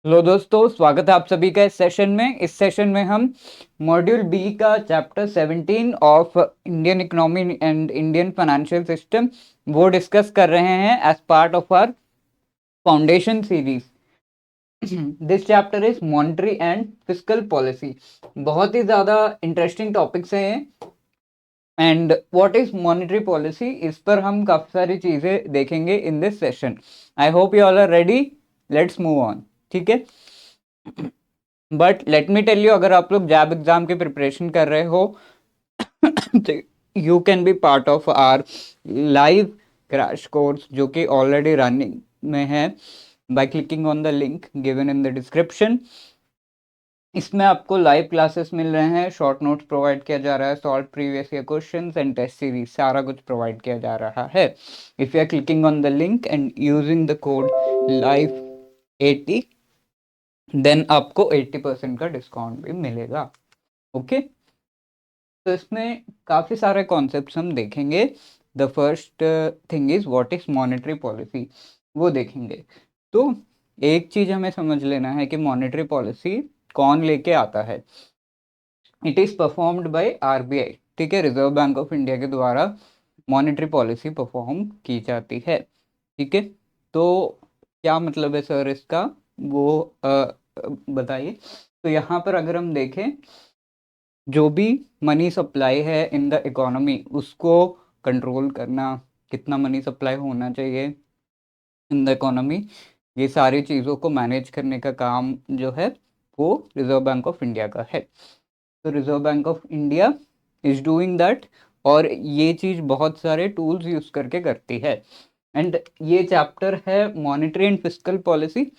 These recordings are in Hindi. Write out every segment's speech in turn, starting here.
हेलो दोस्तों, स्वागत है आप सभी का इस सेशन में। इस सेशन में हम मॉड्यूल बी का chapter 17 of Indian economy and Indian financial system वो डिस्कस कर रहे हैं as part of our foundation series. This chapter is monetary and fiscal policy. बहुत ही ज़्यादा इंटरेस्टिंग टॉपिक्स हैं and what is monetary policy, इस पर हम काफ़ी सारी चीज़ें देखेंगे in this session. I hope you all are ready. Let's move on. ठीक है, but let me tell you, अगर आप लोग जैब एग्जाम की प्रिपरेशन कर रहे हो तो you can be part of our live crash course जो कि ऑलरेडी रनिंग में है by clicking on the link given in the description. इसमें आपको लाइव क्लासेस मिल रहे हैं, शॉर्ट नोट्स प्रोवाइड किया जा रहा है, solve previous year questions and test series, सारा कुछ प्रोवाइड किया जा रहा है। If you are clicking on the link and using the code live 80 then आपको 80% का डिस्काउंट भी मिलेगा। ओके, तो इसमें काफ़ी सारे कॉन्सेप्ट्स हम देखेंगे। The first thing is what is monetary policy, वो देखेंगे। तो एक चीज़ हमें समझ लेना है कि मॉनेटरी पॉलिसी कौन लेके आता है। It is performed by RBI. ठीक है, रिजर्व बैंक ऑफ इंडिया के द्वारा मॉनेटरी पॉलिसी परफॉर्म की जाती है। ठीक है, तो क्या मतलब है सर इसका, वो बताइए। तो यहाँ पर अगर हम देखें, जो भी मनी सप्लाई है इन द इकोनॉमी उसको कंट्रोल करना, कितना मनी सप्लाई होना चाहिए इन द इकोनॉमी, ये सारी चीज़ों को मैनेज करने का काम जो है वो रिजर्व बैंक ऑफ इंडिया का है। तो reserve bank of India is doing that, और ये चीज़ बहुत सारे टूल्स यूज़ करके करती है। एंड ये चैप्टर है मॉनेटरी एंड फिस्कल पॉलिसी।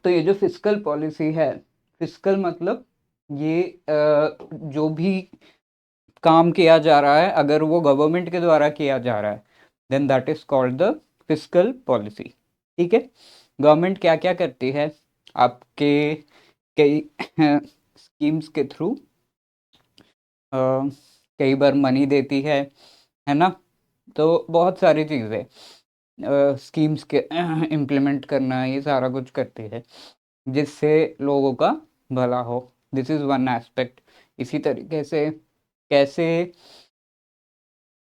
तो ये जो फिस्कल पॉलिसी है, फिस्कल मतलब ये जो भी काम किया जा रहा है अगर वो गवर्नमेंट के द्वारा किया जा रहा है then that is called the fiscal policy. ठीक है, गवर्नमेंट क्या क्या करती है आपके कई स्कीम्स के थ्रू, कई बार मनी देती है ना। तो बहुत सारी चीज़ें स्कीम्स के इम्प्लीमेंट करना, ये सारा कुछ करती है जिससे लोगों का भला हो। This is one aspect. इसी तरीके से कैसे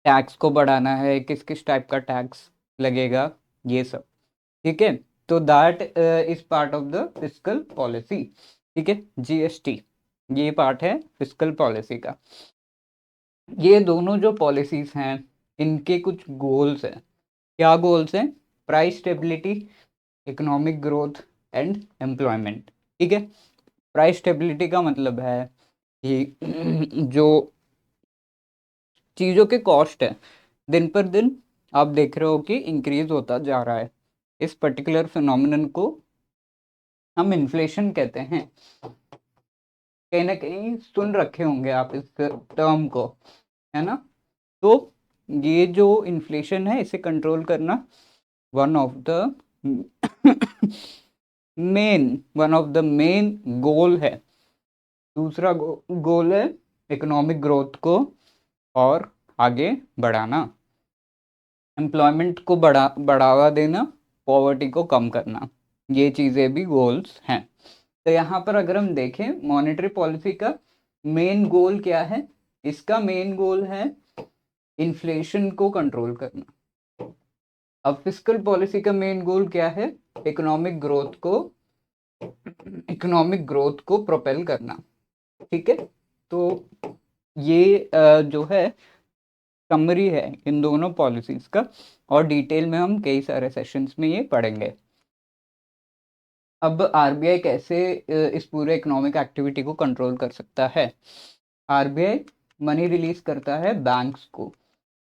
टैक्स को बढ़ाना है, किस किस टाइप का टैक्स लगेगा, ये सब। ठीक है, तो that is part of the fiscal policy. ठीक है, जीएसटी ये पार्ट है फिस्कल पॉलिसी का। ये दोनों जो पॉलिसीज हैं इनके कुछ गोल्स हैं। क्या गोल्स हैं? Price stability, economic growth and employment. ठीक है, प्राइस स्टेबिलिटी का मतलब है कि जो चीज़ों के कॉस्ट है दिन पर दिन आप देख रहे हो कि इंक्रीज होता जा रहा है। इस पर्टिकुलर फिनोमिनन को हम इन्फ्लेशन कहते हैं। कहीं ना कहीं सुन रखे होंगे आप इस टर्म को, है ना। तो ये जो इन्फ्लेशन है इसे कंट्रोल करना one of the one of the main goal है। दूसरा गोल है इकोनॉमिक ग्रोथ को और आगे बढ़ाना, एम्प्लॉयमेंट को बढ़ावा देना, पॉवर्टी को कम करना, ये चीज़ें भी गोल्स हैं। तो यहाँ पर अगर हम देखें मॉनेटरी पॉलिसी का मेन गोल क्या है, इसका मेन गोल है इन्फ्लेशन को कंट्रोल करना। अब फिस्कल पॉलिसी का मेन गोल क्या है? इकोनॉमिक ग्रोथ को प्रोपेल करना। ठीक है, तो ये जो है समरी है इन दोनों पॉलिसीज का, और डिटेल में हम कई सारे सेशंस में ये पढ़ेंगे। अब आरबीआई कैसे इस पूरे इकोनॉमिक एक्टिविटी को कंट्रोल कर सकता है? आरबीआई मनी रिलीज करता है बैंक्स को।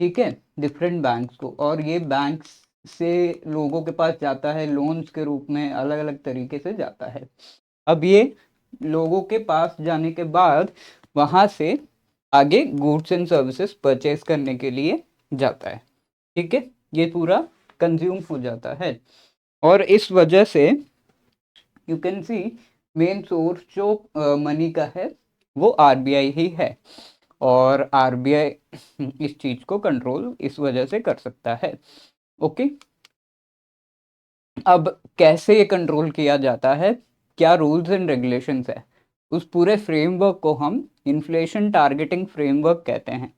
ठीक है, डिफरेंट बैंक्स को, और ये बैंक्स से लोगों के पास जाता है लोन्स के रूप में, अलग अलग तरीके से जाता है। अब ये लोगों के पास जाने के बाद वहाँ से आगे गुड्स एंड सर्विसेज परचेज करने के लिए जाता है। ठीक है, ये पूरा कंज्यूम हो जाता है, और इस वजह से you can see main source जो मनी का है वो आरबीआई ही है, और आरबीआई इस चीज को कंट्रोल इस वजह से कर सकता है। ओके, अब कैसे ये कंट्रोल किया जाता है, क्या रूल्स एंड रेगुलेशंस है, उस पूरे फ्रेमवर्क को हम इन्फ्लेशन टारगेटिंग फ्रेमवर्क कहते हैं।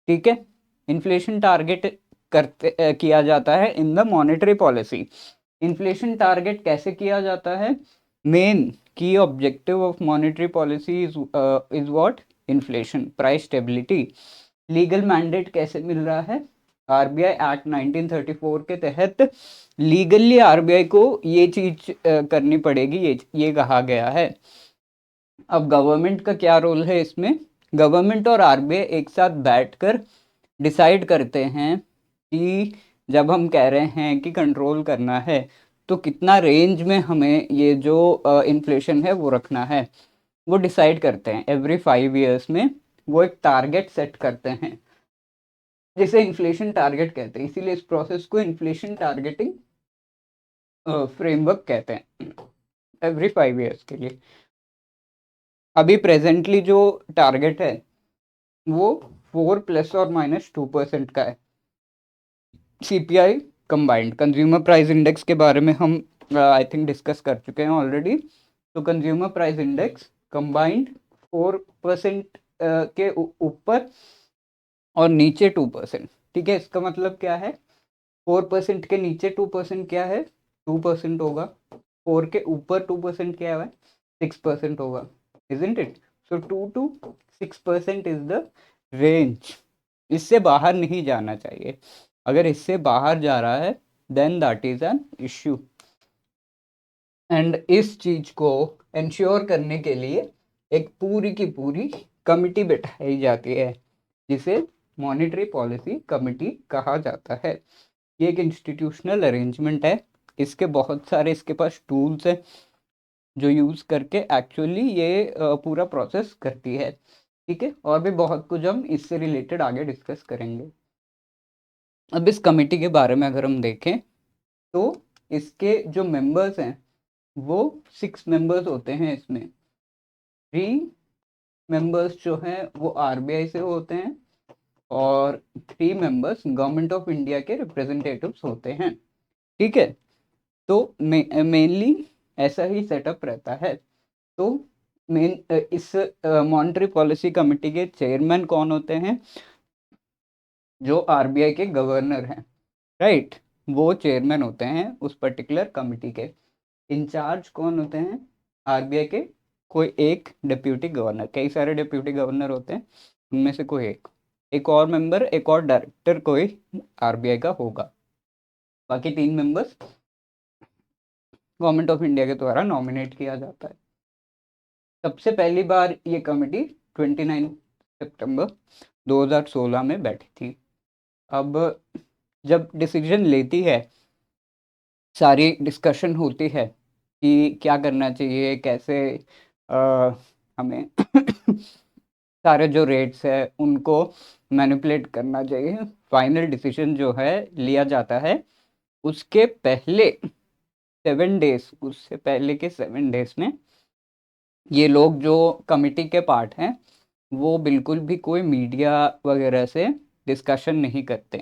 ठीक है, इन्फ्लेशन टारगेट किया जाता है in the monetary policy. Inflation target कैसे किया जाता है? मेन की objective of monetary policy is what? Inflation, price stability. Legal mandate कैसे मिल रहा है? आरबीआई एक्ट 1934 के तहत लीगली आरबीआई को ये चीज करनी पड़ेगी, ये कहा गया है। अब गवर्नमेंट का क्या रोल है इसमें? गवर्नमेंट और आरबीआई एक साथ बैठकर डिसाइड करते हैं कि जब हम कह रहे हैं कि कंट्रोल करना है तो कितना रेंज में हमें ये जो इन्फ्लेशन है वो रखना है, वो डिसाइड करते हैं। एवरी 5 ईयर्स में वो एक टारगेट सेट करते हैं जिसे इन्फ्लेशन टारगेट कहते हैं, इसीलिए इस प्रोसेस को इन्फ्लेशन टारगेटिंग फ्रेमवर्क कहते हैं एवरी 5 ईयर्स के लिए। अभी प्रेजेंटली जो टारगेट है वो 4 ± 2% का है। CPI combined, consumer price index के बारे में हम आई थिंक डिस्कस कर चुके हैं ऑलरेडी। तो कंज्यूमर प्राइस इंडेक्स कंबाइंड 4% के ऊपर और नीचे 2%। ठीक है, इसका मतलब क्या है? 4% के नीचे 2% क्या है? 2% होगा। 4 के ऊपर 2% क्या है? 6% होगा। Isn't it? So 2 to 6% is the range. इससे बाहर नहीं जाना चाहिए। अगर इससे बाहर जा रहा है then that is an issue. And इस चीज को इंश्योर करने के लिए एक पूरी की पूरी कमिटी बैठाई जाती है जिसे मॉनेटरी पॉलिसी कमिटी कहा जाता है। ये एक इंस्टीट्यूशनल अरेंजमेंट है। इसके बहुत सारे इसके पास टूल्स हैं जो यूज करके एक्चुअली ये पूरा प्रोसेस करती है। ठीक है, और भी बहुत कुछ हम इससे रिलेटेड आगे डिस्कस करेंगे। अब इस कमेटी के बारे में अगर हम देखें तो इसके जो मेंबर्स हैं वो 6 मेंबर्स होते हैं। इसमें 3 मेंबर्स जो हैं वो आरबीआई से होते हैं और 3 मेंबर्स गवर्नमेंट ऑफ इंडिया के रिप्रेजेंटेटिव्स होते हैं। ठीक है, तो मेनली ऐसा ही सेटअप रहता है। तो मेन इस मॉनेटरी पॉलिसी कमेटी के चेयरमैन कौन होते हैं? जो आरबीआई के गवर्नर हैं, राइट, वो चेयरमैन होते हैं उस पर्टिकुलर कमिटी के। इंचार्ज कौन होते हैं? आरबीआई के कोई एक डिप्यूटी गवर्नर, कई सारे डिप्यूटी गवर्नर होते हैं, उनमें से कोई एक और मेंबर, एक और डायरेक्टर कोई आरबीआई का होगा। बाकी 3 मेंबर्स गवर्नमेंट ऑफ इंडिया के द्वारा नॉमिनेट किया जाता है। सबसे पहली बार ये कमेटी 29 सितंबर 2016 में बैठी थी। अब जब डिसीजन लेती है, सारी डिस्कशन होती है कि क्या करना चाहिए, कैसे हमें सारे जो रेट्स है उनको मैनिपुलेट करना चाहिए, फाइनल डिसीजन जो है लिया जाता है। उसके पहले 7 डेज, उससे पहले के 7 डेज में ये लोग जो कमिटी के पार्ट हैं वो बिल्कुल भी कोई मीडिया वगैरह से डिस्कशन नहीं करते,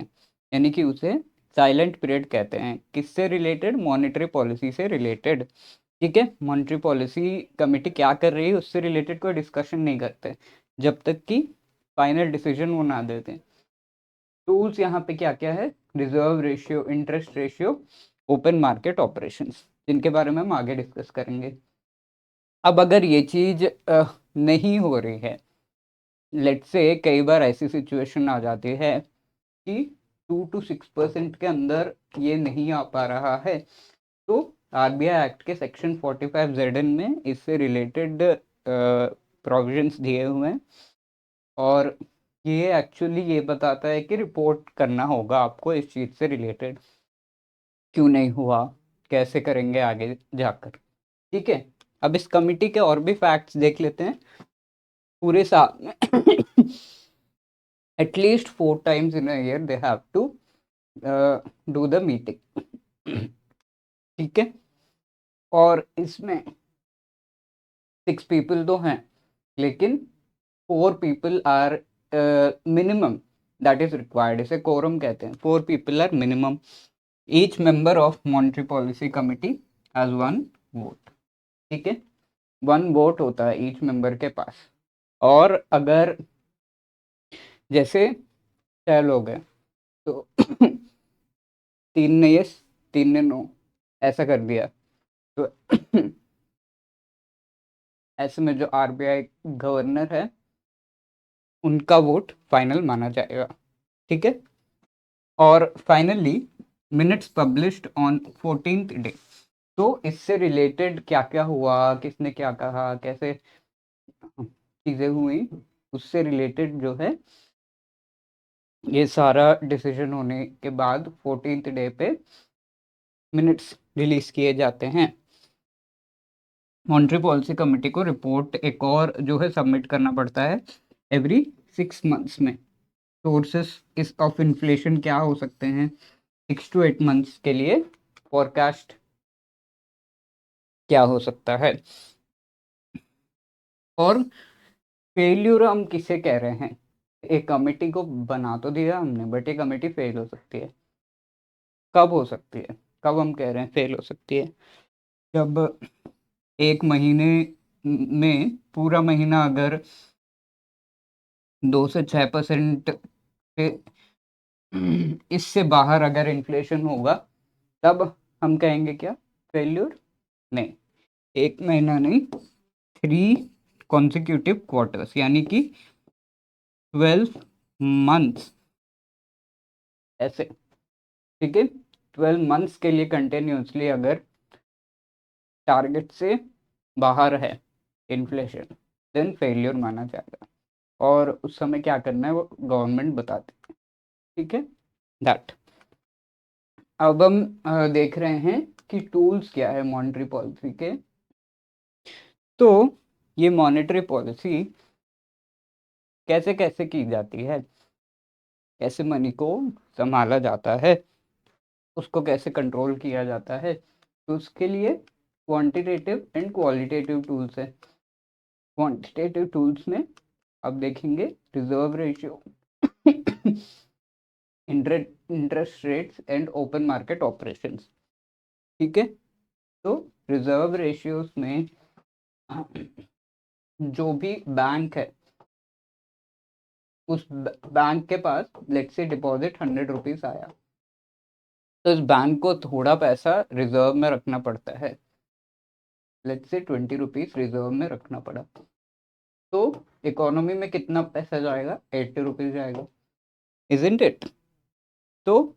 यानी कि उसे साइलेंट पीरियड कहते हैं। किससे रिलेटेड? मॉनेटरी पॉलिसी से रिलेटेड। ठीक है, मॉनेटरी पॉलिसी कमेटी क्या कर रही है उससे रिलेटेड कोई डिस्कशन नहीं करते जब तक कि फाइनल डिसीजन वो ना देते। टूल्स यहाँ पे क्या क्या है? Reserve ratio, interest ratio, open market operations, जिनके बारे में हम आगे डिस्कस करेंगे। अब अगर ये चीज नहीं हो रही है, लेट से कई बार ऐसी सिचुएशन आ जाती है कि 2 to 6% के अंदर ये नहीं आ पा रहा है, तो आरबीआई एक्ट के सेक्शन 45ZN में इससे रिलेटेड प्रोविजंस दिए हुए हैं और ये एक्चुअली ये बताता है कि रिपोर्ट करना होगा आपको इस चीज़ से रिलेटेड, क्यों नहीं हुआ, कैसे करेंगे आगे जाकर। ठीक है, अब इस कमिटी के और भी फैक्ट्स देख लेते हैं। पूरे साल में at least 4 times in a year they have to do the meeting। ठीक है, और इसमें 6 people तो हैं लेकिन 4 people are minimum that is required, इसे कोरम कहते हैं। 4 people are minimum. Each member of monetary policy committee has one vote. ठीक है, वन वोट होता है ईच मेंबर के पास। और अगर जैसे 6 लोग हैं तो 3 ने यस, 3 ने नो, ऐसा कर दिया तो ऐसे में जो आरबीआई गवर्नर है उनका वोट फाइनल माना जाएगा। ठीक है, और finally minutes published on 14th day. तो इससे रिलेटेड क्या क्या हुआ, किसने क्या कहा, कैसे चीजें हुई, उससे रिलेटेड जो है ये सारा डिसीजन होने के बाद 14th डे पे मिनट्स रिलीज किए जाते हैं। मॉनेटरी पॉलिसी कमेटी को रिपोर्ट एक और जो है सबमिट करना पड़ता है एवरी 6 मंथ्स में। सोर्सेस इस ऑफ इन्फ्लेशन क्या हो सकते हैं 6 to 8 मंथ्स के लिए, फोरकास्ट क्या हो सकता है। और फेल्यूर हम किसे कह रहे हैं, एक कमेटी को बना तो दिया हमने बट ये कमेटी फेल हो सकती है। कब हो सकती है, कब हम कह रहे हैं फेल हो सकती है, जब एक महीने में पूरा महीना अगर 2 से 6% के इससे बाहर अगर इन्फ्लेशन होगा तब हम कहेंगे क्या, फेल्यूर। नहीं, एक महीना नहीं, 3 consecutive quarters यानी कि 12 months ऐसे। ठीक है, 12 months के लिए कंटिन्यूसली अगर टारगेट से बाहर है इन्फ्लेशन देन फेल्योर माना जाएगा। और उस समय क्या करना है वो गवर्नमेंट बताती है। ठीक है, दैट। अब हम देख रहे हैं कि टूल्स क्या है मॉनेटरी पॉलिसी के। तो ये मॉनेटरी पॉलिसी कैसे कैसे की जाती है, कैसे मनी को संभाला जाता है, उसको कैसे कंट्रोल किया जाता है, तो उसके लिए क्वांटिटेटिव एंड क्वालिटेटिव टूल्स है। क्वांटिटेटिव टूल्स में अब देखेंगे reserve ratio, interest rates and open market operations. ठीक है, तो रिजर्व रेशियोज में जो भी बैंक है उस बैंक के पास लेट्स से डिपॉजिट 100 रुपीज आया, तो इस बैंक को थोड़ा पैसा रिजर्व में रखना पड़ता है। लेट्स से 20 रुपीज रिजर्व में रखना पड़ा, तो इकोनॉमी में कितना पैसा जाएगा, 80 रुपीज जाएगा, इजंट इट। तो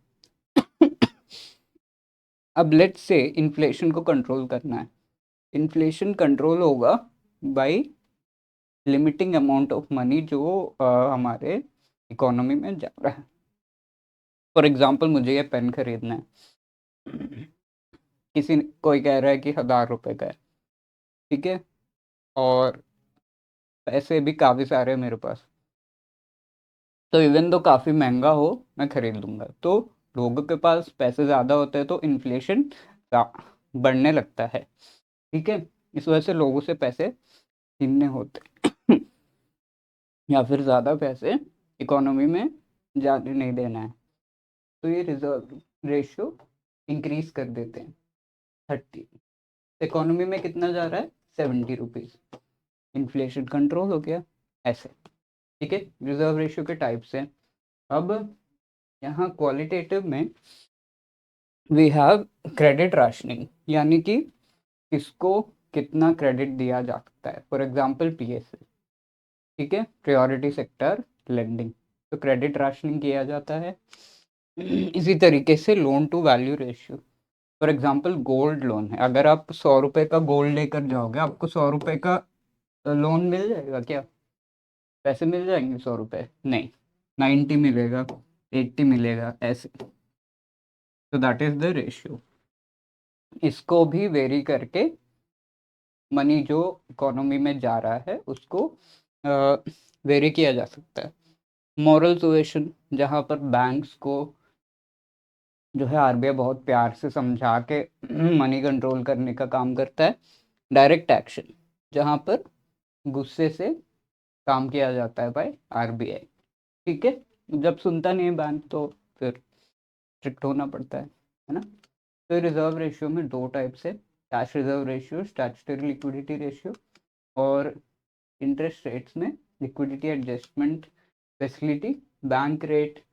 अब लेट्स से इन्फ्लेशन को कंट्रोल करना है। इन्फ्लेशन कंट्रोल होगा by limiting amount of money जो हमारे इकोनॉमी में जा रहा है। फॉर एग्जांपल मुझे ये पेन खरीदना है, किसी कोई कह रहा है कि 1000 रुपए का है। ठीक है, और पैसे भी काफ़ी सारे हैं मेरे पास, तो इवन तो काफ़ी महंगा हो मैं खरीद लूँगा। तो लोगों के पास पैसे ज़्यादा होते हैं तो इन्फ्लेशन बढ़ने लगता है। ठीक है, इस वजह से लोगों से पैसे छीनने होते हैं या फिर ज़्यादा पैसे इकोनॉमी में जाने नहीं देना है, तो ये रिजर्व रेशियो इंक्रीज कर देते हैं 30। इकोनॉमी में कितना जा रहा है, 70 रुपीज़, इन्फ्लेशन कंट्रोल हो गया ऐसे। ठीक है, रिजर्व रेशियो के टाइप्स हैं। अब यहाँ क्वालिटेटिव में वी हैव क्रेडिट राशनिंग, यानी कि किसको कितना क्रेडिट दिया जा सकता है। फॉर एग्जांपल पीएसए, ठीक है, प्रायोरिटी सेक्टर लेंडिंग, तो क्रेडिट राशनिंग किया जाता है। इसी तरीके से loan to value ratio, for example gold loan है, अगर आप 100 रुपए का गोल्ड लेकर जाओगे आपको 100 रुपए का लोन मिल जाएगा क्या, पैसे मिल जाएंगे 100 रुपए, नहीं, 90 मिलेगा, 80 मिलेगा ऐसे। तो दैट इज द रेशियो। इसको भी वेरी करके मनी जो इकोनॉमी में जा रहा है उसको वेरी किया जा सकता है। मॉरल सुएशन, जहाँ पर बैंक्स को जो है आरबीआई बहुत प्यार से समझा के मनी कंट्रोल करने का काम करता है। डायरेक्ट एक्शन, जहाँ पर गुस्से से काम किया जाता है बाय आरबीआई। ठीक है, जब सुनता नहीं है बैंक तो फिर स्ट्रिक्ट होना पड़ता है। है ना। तो रिजर्व रेशियो में दो टाइप से, cash reserve ratio, statutory liquidity ratio, और इंटरेस्ट रेट्स में liquidity adjustment facility, bank rate,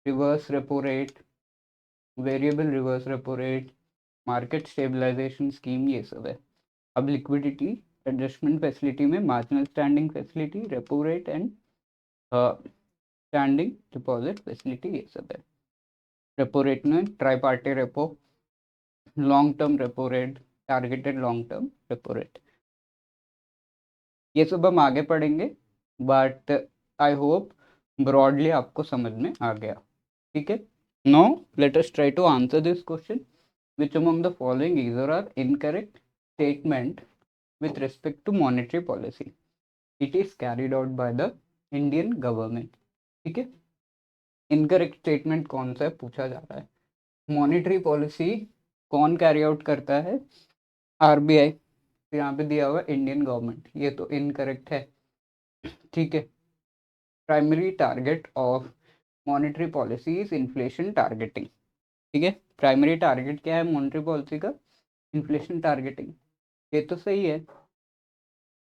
reverse repo rate, variable reverse repo rate, market stabilisation scheme, ये सब है। अब लिक्विडिटी एडजस्टमेंट फैसिलिटी में marginal standing facility, repo rate and standing deposit facility, ये सब है। रेपो रेट में triparty repo, long term repo rate, targeted long term repo rate, ये सब हम आगे पढ़ेंगे, बट आई होप ब्रॉडली आपको समझ में आ गया। ठीक है, no let us try to answer this question. Which among the following either are incorrect statement with respect to monetary policy? It is carried out by the Indian government. ठीक है, इनकरेक्ट स्टेटमेंट कौन सा है पूछा जा रहा है। मॉनेटरी पॉलिसी कौन कैरी आउट करता है? आरबीआई। तो यहाँ पे दिया हुआ इंडियन गवर्नमेंट, ये तो इनकरेक्ट है। ठीक है, primary target of monetary policy is inflation targeting. ठीक है, प्राइमरी टारगेट क्या है मॉनेटरी पॉलिसी का? इन्फ्लेशन टारगेटिंग, ये तो सही है।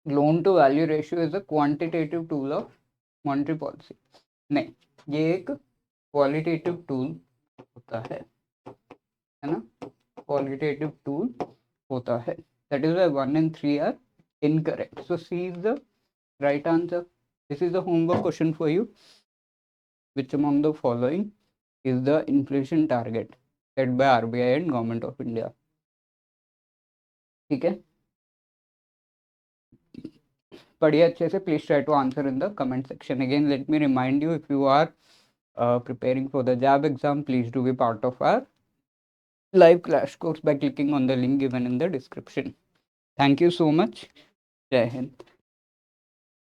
Loan to value ratio is a quantitative tool of monetary policy, नहीं, ये एक क्वालिटेटिव टूल होता है ना, क्वालिटेटिव टूल होता है। That is why 1 and 3 are incorrect, so C is the right answer. This is the homework question for you. Which among the following is the inflation target set by RBI and Government of India? ठीक है, पढ़िए अच्छे से। Please try to answer in the comment section. Again let me remind you, if you are preparing for the JAB exam, please do be part of our live class course by clicking on the link given in the description. Thank you so much. Jai Hind.